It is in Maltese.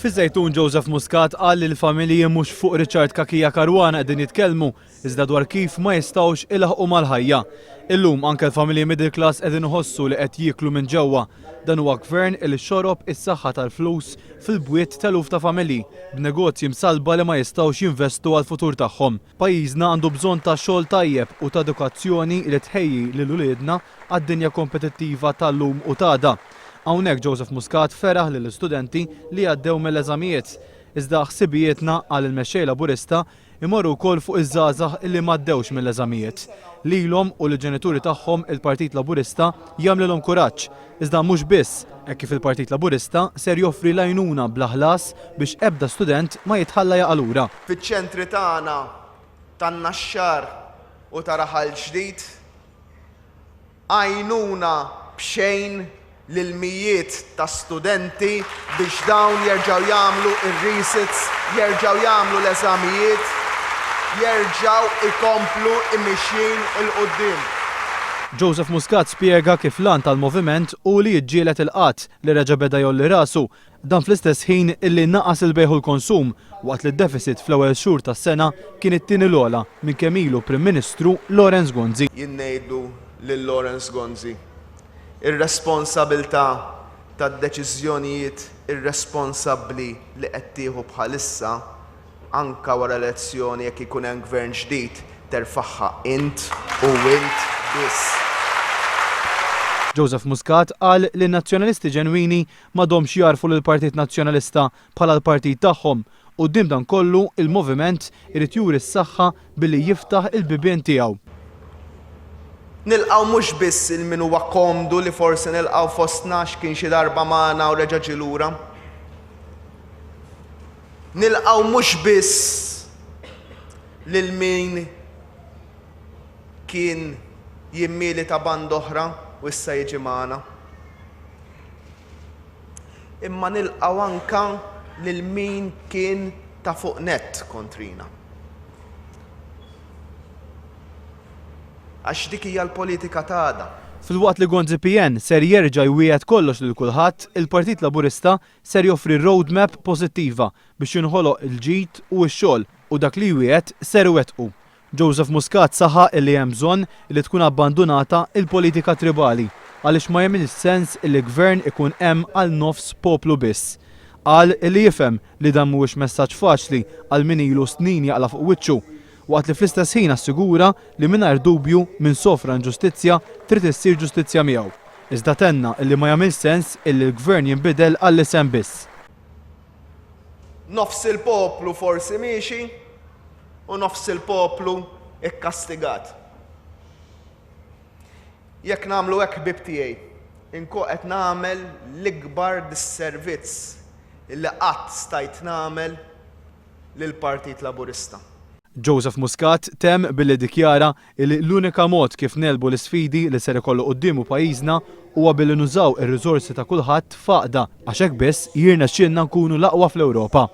Fiż-Żejtun Joseph Muscat qal li l-familji mhux fuq Richard Kakija Caruana qegħdin jitkellmu iżda dwar kif ma jistgħux ilaħqu mal-ħajja. Illum anke l-familji middle class qegħdin iħossu li qed jieklu minn ġewwa. Dan huwa gvern li xorob is-saħħa tal-flus fil-bwiet tal-eluf ta' familji b'negozji msalba li ma jistgħux jinvestu għall-futur tagħhom. Pajjiżna għandu bżonn ta' xogħol tajjeb u ta' edukazzjoni li tħejji lil uliedna għad-dinja kompetittiva tal-lum u t'għada. Hawnhekk Joseph Muscat feraħ lill-istudenti li għaddew mill-eżamijiet. Iżda ħsibijietna għal il-mexxej Laburista imorru wkoll fuq iż-żgħażagħ illi m'għaddewx mill-eżamijiet. Lilhom u l-ġenituri tagħhom il-Partit Laburista jagħmlilhom kuraġġ. Iżda mhux biss, hekk kif il-Partit Laburista ser joffri l-għajnuna bla ħlas biex ebda student ma jitħalla jaqa' lura. Fiċ-ċentri tagħna tan-naxxar u ta' raħal ġdid għajnuna b'xejn lil mijiet ta' studenti biex dawn jerġgħu jagħmlu ir-resits, jerġgħu jagħmlu l-eżamijiet, jerġgħu ikomplu immixjin il-qudiem. Joseph Muscat spjega kif lan tal-moviment u li jiġġieled il-qatt li reġa' beda jolli rasu, dan fl-istess ħin illi naqas il-bejħ u l-konsum waqt li d-deficit fl-ewwel xhur tas-sena kien it-tieni l-ogħla minn kemm ilu Prim Ministru Lawrence Gonzi. Jien ngħidu lil Lawrence Gonzi ir-responsabbiltà tad-deċiżjonijiet irresponsabbli li qed tieħu bħalissa anke wara l-elezzjoni jekk ikun hemm gvern ġdid terfa'ha int u int biss. Joseph Muscat qal li n-nazzjonalisti ġenwini m'għadhomx jarfu lill-Partit Nazzjonalista bħala l-partit tagħhom u quddiem dan kollu il-moviment irid juri s-saħħa billi jiftaħ il-bibien tiegħu. Nilqgħu mhux biss il-min huwa komdu li forsi nilqgħu fostna x'kien xi darba magħna u reġa' ġie lura. Nilqgħu mhux biss lil min kien jimmieli ta' band oħra u issa jiġi magħna. Imma nilqgħu anke lil min kien ta' fuq nett kontrina. Għax dik hija l-politika tagħna. Fil-waqt li Gonzi PN ser jerġa' jwieqed kollox lil kulħadd, il-Partit Laburista ser joffri roadmap pożittiva biex jinħoloq il-ġid u x-xogħol u dak li jwieqed ser iwettqu. Joseph Muscat saħaq li hemm bżonn li tkun abbandunata il-politika tribali għaliex ma jagħmilx sens li gvern ikun hemm għal nofs poplu biss. Qal li jifhem li dan mhuwiex messaġġ faċli għal min ilu snin jaqla fuq wiċċu waqt li fl-istess ħin assigura li mingħajr dubju min sofra inġustizzja trid issir ġustizzja miegħu. Iżda tenna li ma jagħmilx sens illi l-gvern jinbidel għall-isem biss. Nofs il-poplu forsi miexi u nofs il-poplu ikkastigat. Jekk nagħmlu hekk ħbieb tiegħi, inkun qed nagħmel l-ikbar disservizz illi qatt stajt nagħmel lill-Partit Laburista. Joseph Muscat temm billi dikjara li l-unika mod kif nelbu l-isfidi li ser ikollu qudiemu pajjiżna huwa billi nużaw ir-riżorsi ta' kulħadd faqda għax hekk biss jirnexxielna nkunu l-aqwa fl-Ewropa.